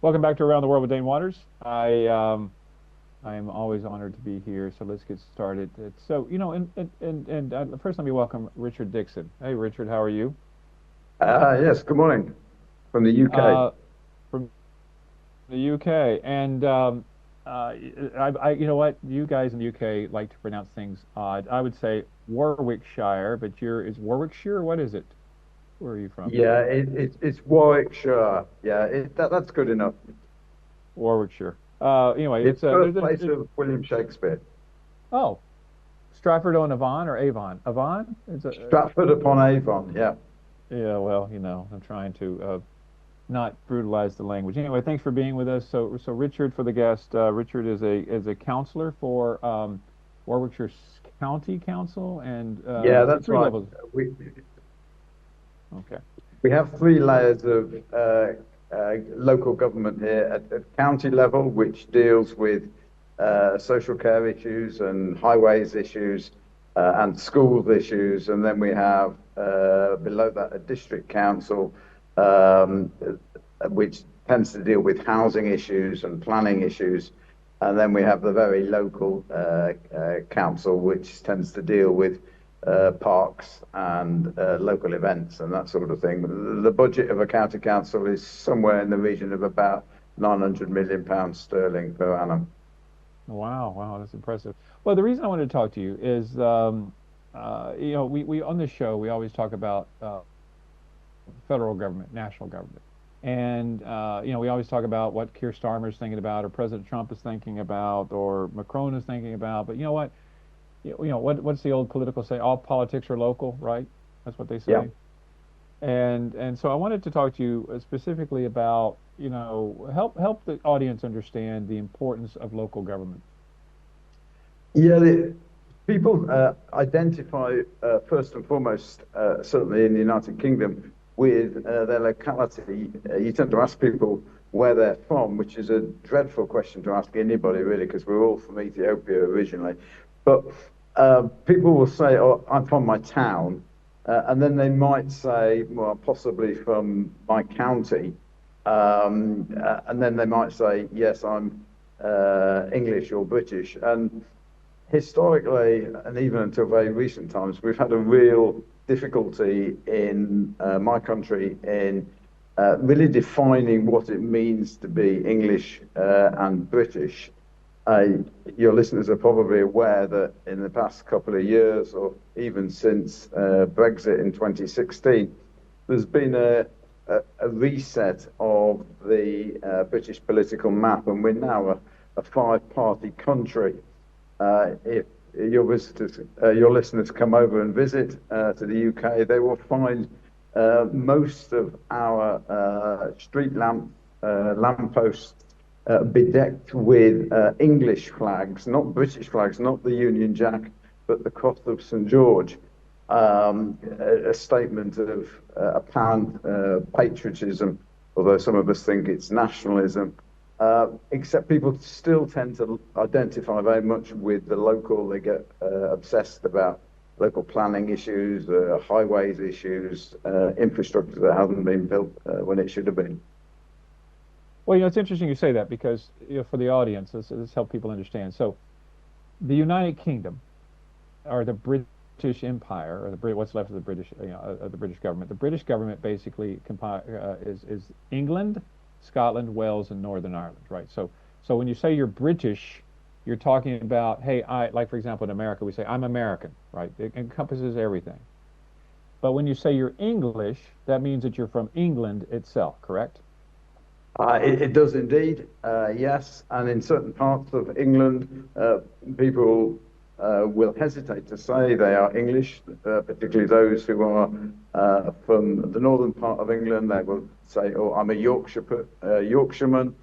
Welcome back to Around the World with Dane Waters. I am always honored to be here. So let's get started. First let me welcome Richard Dickson. Hey, Richard, how are you? Yes, good morning from the UK. Uh, from the UK. You know what? You guys in the UK like to pronounce things odd. I would say Warwickshire, but is Warwickshire? What is it? Where are you from? Yeah, it's Warwickshire. Yeah, that's good enough. Warwickshire. Anyway, It's birthplace there's of William Shakespeare. oh, Stratford on Avon or Avon? Avon? Stratford upon Avon. Yeah, Yeah, well, I'm trying to not brutalize the language. Anyway, thanks for being with us. So Richard, for the guest, Richard is a counselor for Warwickshire County Council, and yeah, let's see, that's three right. levels. We Okay. we have three layers of local government here at county level, which deals with social care issues and highways issues and schools issues. And then we have below that a district council, um, which tends to deal with housing issues and planning issues. And then we have the very local council, which tends to deal with parks and local events and that sort of thing. The budget of a county council is somewhere in the region of about £900 million sterling per annum. Wow, wow, that's impressive. Well, the reason I wanted to talk to you is, we on this show we always talk about federal government, national government. And we always talk about what Keir Starmer's thinking about, or President Trump is thinking about, or Macron is thinking about. But you know what? What's the old political say? All politics are local, right? That's what they Yeah. say. And so I wanted to talk to you specifically about, help the audience understand the importance of local government. Yeah, people identify first and foremost, certainly in the United Kingdom, with their locality. You tend to ask people where they're from, which is a dreadful question to ask anybody, really, because we're all from Ethiopia originally. But people will say, "Oh, I'm from my town," and then they might say, "Well, possibly from my county," and then they might say, "Yes, I'm English or British," and historically, and even until very recent times, we've had a real difficulty in my country in really defining what it means to be English and British. Uh, your listeners are probably aware that in the past couple of years, or even since Brexit in 2016, there's been a reset of the British political map, and we're now a five-party country. If your listeners come over and visit to the UK, they will find most of our street lampposts bedecked with English flags, not British flags, not the Union Jack, but the Cross of St George, a statement of apparent patriotism, although some of us think it's nationalism. Except people still tend to identify very much with the local. They get obsessed about local planning issues, highways issues, infrastructure that hasn't been built when it should have been. Well, it's interesting you say that because, for the audience, let's help people understand. So, the United Kingdom, or the British Empire, or what's left of the British, of the British government. The British government basically is England, Scotland, Wales, and Northern Ireland, right? So when you say you're British, you're talking about, hey, like for example in America, we say I'm American, right? It encompasses everything. But when you say you're English, that means that you're from England itself, correct? It does indeed, yes. And in certain parts of England, people will hesitate to say they are English, particularly those who are from the northern part of England. They will say, "Oh, I'm a Yorkshireman,"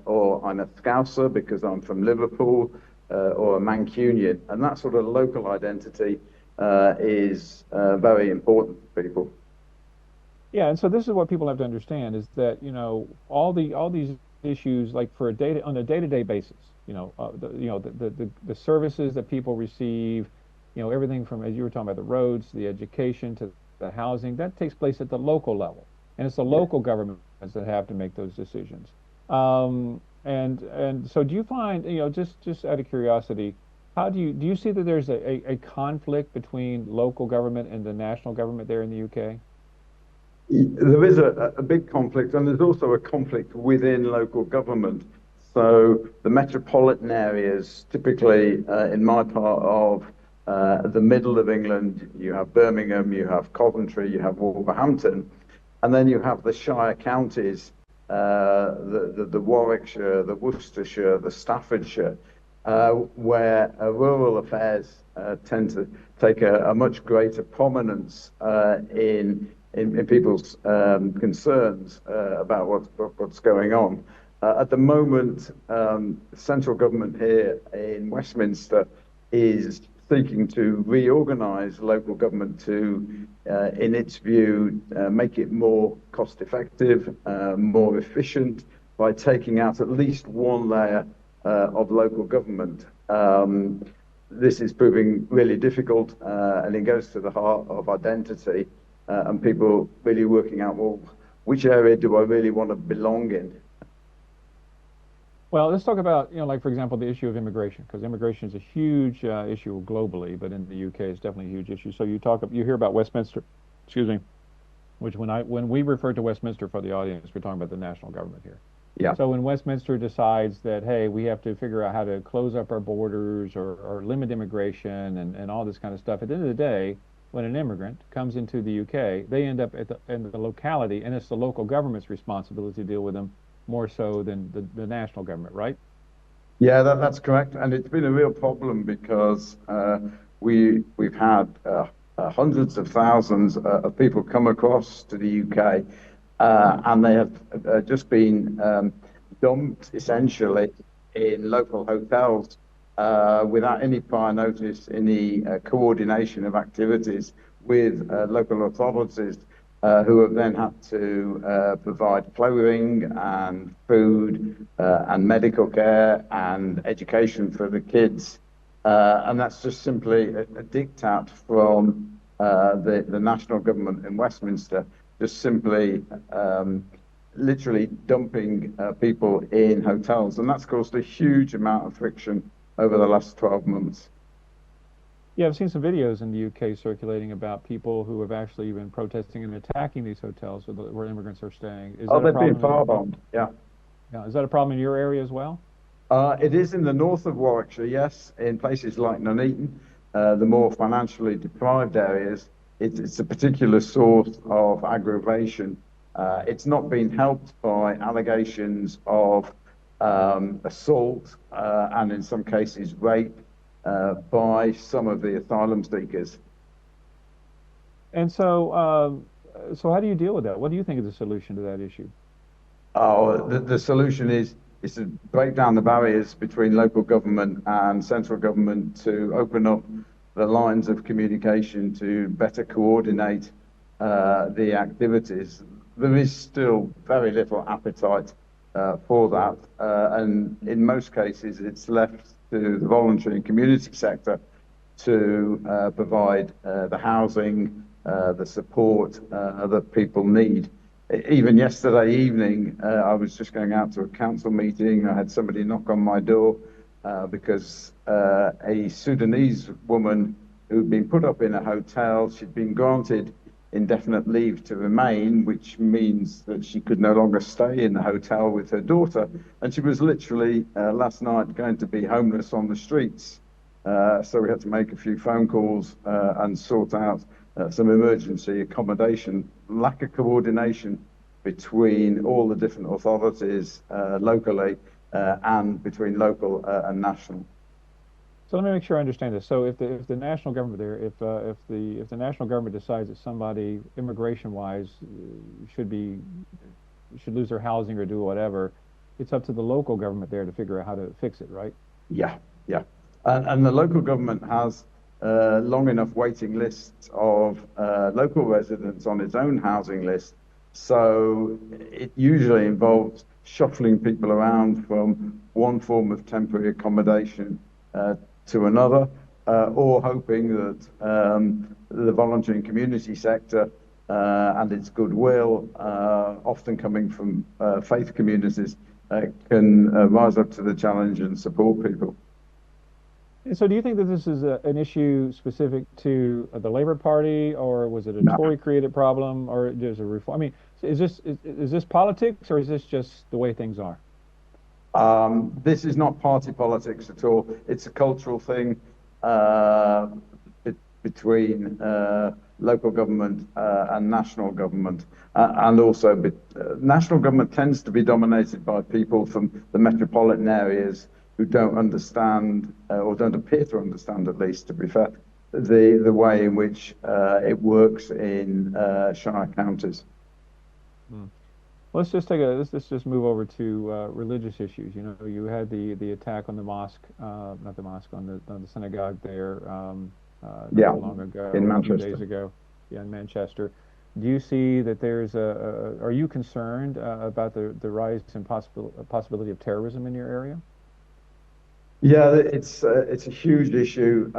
or "I'm a Scouser because I'm from Liverpool," or a Mancunian. And that sort of local identity is very important to people. Yeah, and so this is what people have to understand is that, all these issues, like for a data on a day-to-day basis, the services that people receive, everything from, as you were talking about, the roads, the education to the housing, that takes place at the local level. And it's the Yeah. local governments that have to make those decisions. And so do you find, just out of curiosity, how do you see that there's a conflict between local government and the national government there in the UK? There is a big conflict, and there's also a conflict within local government. So the metropolitan areas, typically in my part of the middle of England, you have Birmingham, you have Coventry, you have Wolverhampton, and then you have the Shire counties, the Warwickshire, the Worcestershire, the Staffordshire, where rural affairs tend to take a much greater prominence in people's concerns about what's going on. At the moment, central government here in Westminster is seeking to reorganise local government to, in its view, make it more cost effective, more efficient by taking out at least one layer of local government. This is proving really difficult, and it goes to the heart of identity, and people really working out, well, which area do I really want to belong in? Well, let's talk about, like for example, the issue of immigration, because immigration is a huge issue globally, but in the UK, it's definitely a huge issue. So you hear about Westminster, excuse me, which when we refer to Westminster for the audience, we're talking about the national government here. Yeah. So when Westminster decides that, hey, we have to figure out how to close up our borders or limit immigration and all this kind of stuff, at the end of the day, when an immigrant comes into the UK, they end up in the locality, and it's the local government's responsibility to deal with them more so than the national government, right? Yeah, that's correct, and it's been a real problem because we've had hundreds of thousands of people come across to the UK, and they have just been dumped essentially in local hotels without any prior notice, any coordination of activities with local authorities, who have then had to provide clothing and food and medical care and education for the kids. And that's just simply a diktat from the national government in Westminster, just simply literally dumping people in hotels. And that's caused a huge amount of friction over the last 12 months. Yeah, I've seen some videos in the UK circulating about people who have actually been protesting and attacking these hotels where immigrants are staying. Is Oh, that a they've been problem firebombed. Yeah. yeah, is that a problem in your area as well? It is in the north of Warwickshire, yes, in places like Nuneaton, the more financially deprived areas. It's a particular source of aggravation. It's not been helped by allegations of assault and, in some cases, rape by some of the asylum seekers. And so how do you deal with that? What do you think is the solution to that issue? Oh, the solution is to break down the barriers between local government and central government to open up the lines of communication to better coordinate the activities. There is still very little appetite for that, and in most cases, it's left to the voluntary and community sector to provide the housing, the support that people need. Even yesterday evening, I was just going out to a council meeting. I had somebody knock on my door because a Sudanese woman who'd been put up in a hotel, she'd been granted indefinite leave to remain, which means that she could no longer stay in the hotel with her daughter. And she was literally last night going to be homeless on the streets. So we had to make a few phone calls and sort out some emergency accommodation. Lack of coordination between all the different authorities locally and between local and national. So let me make sure I understand this. So if the national government there, if the national government decides that somebody immigration wise should lose their housing or do whatever, it's up to the local government there to figure out how to fix it, right? Yeah, yeah. And the local government has long enough waiting lists of local residents on its own housing list. So it usually involves shuffling people around from one form of temporary accommodation to another, or hoping that the voluntary and community sector and its goodwill, often coming from faith communities, can rise up to the challenge and support people. And so, do you think that this is an issue specific to the Labour Party, or was it a No. Tory-created problem, or there's a reform? I mean, is this politics, or is this just the way things are? This is not party politics at all. It's a cultural thing uh, between local government and national government. And also, national government tends to be dominated by people from the metropolitan areas who don't understand, or don't appear to understand, at least, to be fair, the way in which it works in shire counties. Hmm. Let's just move over to religious issues. You know, you had the attack on the mosque, not the mosque, on the synagogue there, not Yeah, too long in ago, a few Manchester. days ago, yeah, in Manchester. Do you see that are you concerned about the rise in possibility of terrorism in your area? Yeah, it's a huge issue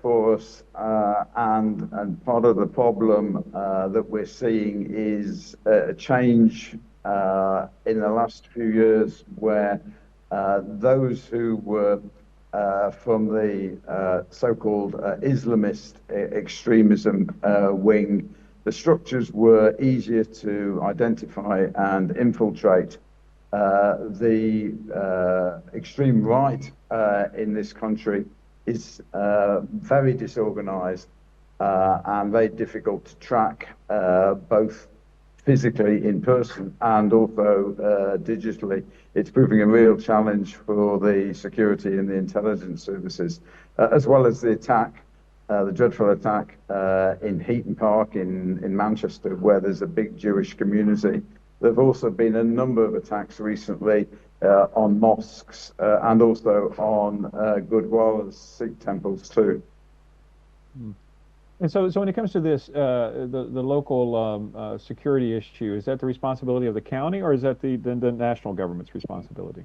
for us, and part of the problem that we're seeing is a change in the last few years where those who were from the so-called Islamist extremism wing, the structures were easier to identify and infiltrate. The extreme right in this country is very disorganized and very difficult to track, both physically in person and also digitally. It's proving a real challenge for the security and the intelligence services, as well as the attack, the dreadful attack in Heaton Park in Manchester, where there's a big Jewish community. There have also been a number of attacks recently on mosques and also on Gurdwaras, Sikh temples too. Hmm. And so when it comes to this, the local security issue, is that the responsibility of the county, or is that the national government's responsibility?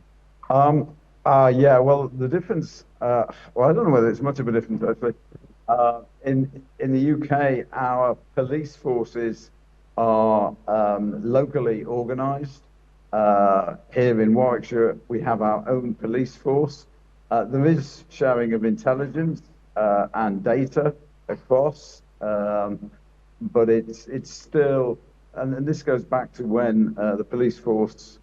Um, yeah, well, the difference, well, I don't know whether it's much of a difference actually. In the UK, our police forces are locally organised. Here in Warwickshire, we have our own police force. There is sharing of intelligence and data across, but it's still, and this goes back to when the police forces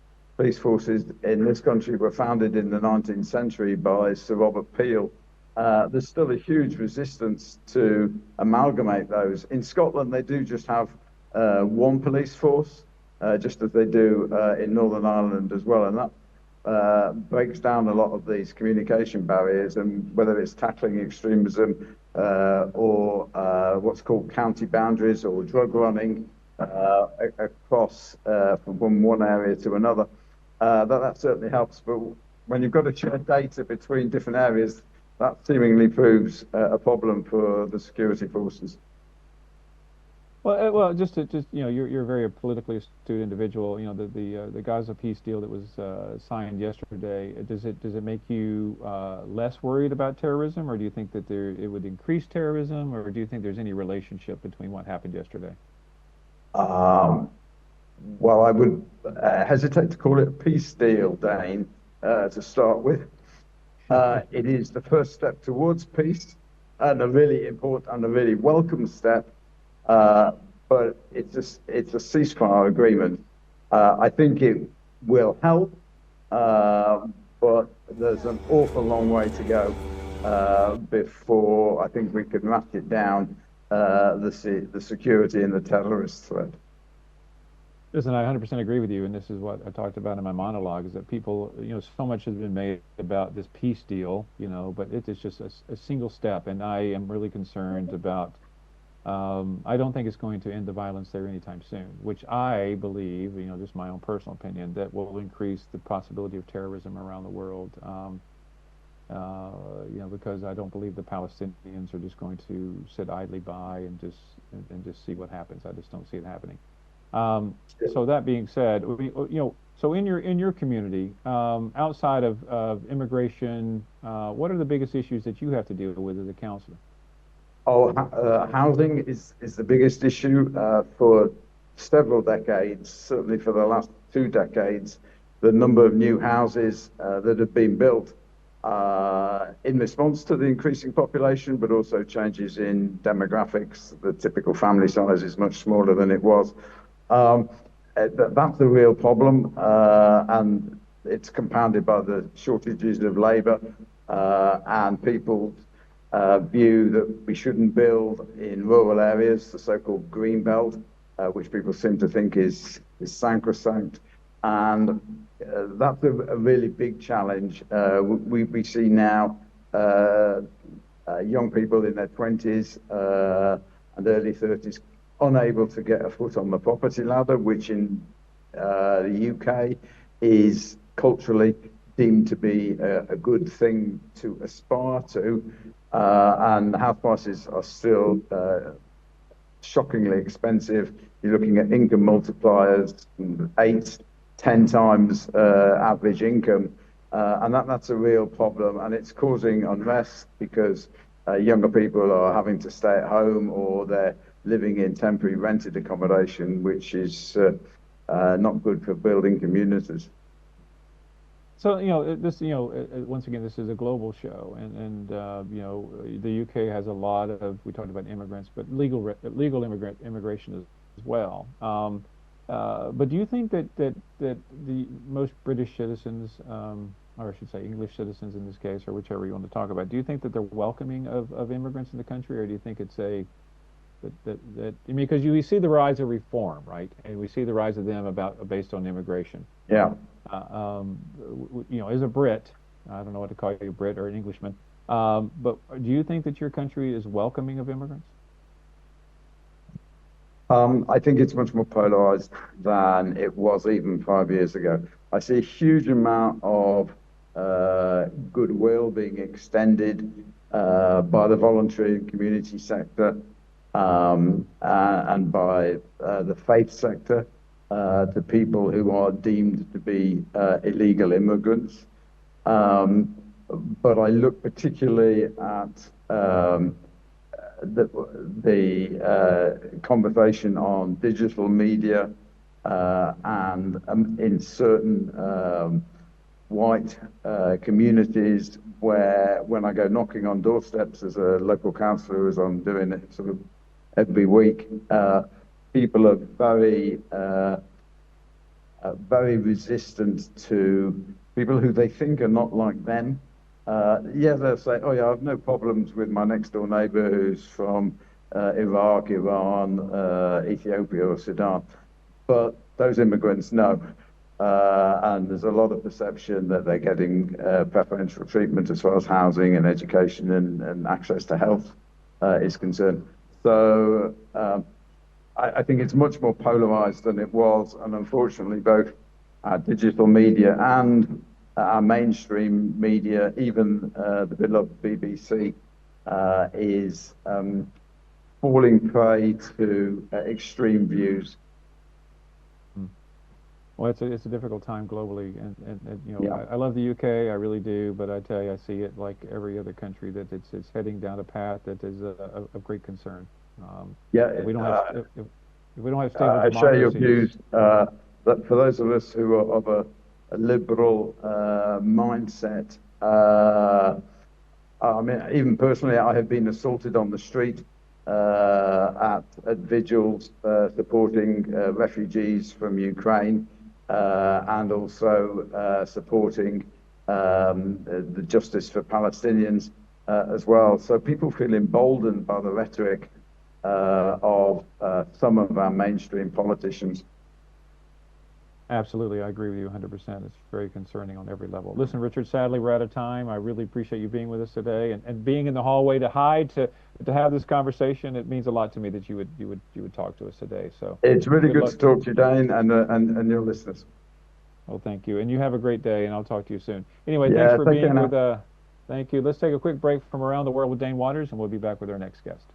in this country were founded in the 19th century by Sir Robert Peel. There's still a huge resistance to amalgamate those. In Scotland, they do just have one police force, just as they do in Northern Ireland as well, and that breaks down a lot of these communication barriers, and whether it's tackling extremism or what's called county boundaries or drug running across from one area to another, that certainly helps. But when you've got to share data between different areas, that seemingly proves a problem for the security forces. Well, just you're a very politically astute individual. You know, the Gaza peace deal that was signed yesterday. Does it make you less worried about terrorism, or do you think that it would increase terrorism, or do you think there's any relationship between what happened yesterday? Um, well, I would hesitate to call it a peace deal, Dane, to start with. It is the first step towards peace, and a really important and a really welcome step. Uh, but it's a ceasefire agreement. I think it will help, but there's an awful long way to go before I think we can ratchet down the security and the terrorist threat. Listen, I 100% agree with you, and this is what I talked about in my monologue, is that people, so much has been made about this peace deal, but it is just a single step, and I am really concerned about, I don't think it's going to end the violence there anytime soon, which I believe, just my own personal opinion, that will increase the possibility of terrorism around the world, because I don't believe the Palestinians are just going to sit idly by and just see what happens. I just don't see it happening. So that being said, so in your community, outside of immigration, what are the biggest issues that you have to deal with as a counselor? Oh, housing is the biggest issue for several decades, certainly for the last 2 decades. the number of new houses that have been built in response to the increasing population, but also changes in demographics. The typical family size is much smaller than it was. That's the real problem, and it's compounded by the shortages of labour and people's view that we shouldn't build in rural areas, the so-called green belt, which people seem to think is sacrosanct. And that's a really big challenge. We see now young people in their 20s and early 30s unable to get a foot on the property ladder, which in the UK is culturally deemed to be a good thing to aspire to. And house prices are still shockingly expensive. You're looking at income multipliers, 8-10 times average income. And that's a real problem. And it's causing unrest because younger people are having to stay at home, or they're living in temporary rented accommodation, which is not good for building communities. So, once again, this is a global show, and the UK has a lot of, we talked about immigrants, but legal immigration as well. But do you think that the most British citizens, or I should say English citizens in this case, or whichever you want to talk about, do you think that they're welcoming of immigrants in the country, or do you think it's I mean, because we see the rise of reform, right? And we see the rise of them based on immigration. Yeah. As a Brit, I don't know what to call you, a Brit or an Englishman, but do you think that your country is welcoming of immigrants? I think it's much more polarized than it was even 5 years ago. I see a huge amount of goodwill being extended by the voluntary and community sector and by the faith sector to people who are deemed to be illegal immigrants. But I look particularly at the conversation on digital media and in certain white communities where, when I go knocking on doorsteps as a local councillor, as I'm doing it sort of every week, people are very resistant to people who they think are not like them. Yeah, they'll say, "Oh yeah, I have no problems with my next door neighbour who's from Iraq, Iran, Ethiopia, or Sudan," but those immigrants know. And there's a lot of perception that they're getting preferential treatment as far as housing and education and access to health is concerned. So I think it's much more polarized than it was. And unfortunately, both our digital media and our mainstream media, even the beloved BBC, is falling prey to extreme views. Well, it's a difficult time globally, and Yeah. I love the UK, I really do, but I tell you, I see it like every other country that it's heading down a path that is of great concern. Yeah, If we don't have if we don't have stable I share your democracies. views that for those of us who are of a liberal mindset, I mean, even personally, I have been assaulted on the street at vigils supporting refugees from Ukraine and also supporting the justice for Palestinians as well. So people feel emboldened by the rhetoric of some of our mainstream politicians. Absolutely, I agree with you 100%. It's very concerning on every level. Listen, Richard, sadly we're out of time. I really appreciate you being with us today and being in the hallway to have this conversation. It means a lot to me that you would talk to us today. So It's really good luck. to talk to you, Dane, and your listeners. Well, thank you, and you have a great day, and I'll talk to you soon. Anyway, Yeah, thanks for take care being now. with. Thank you. Let's take a quick break from Around the World with Dane Waters, and we'll be back with our next guest.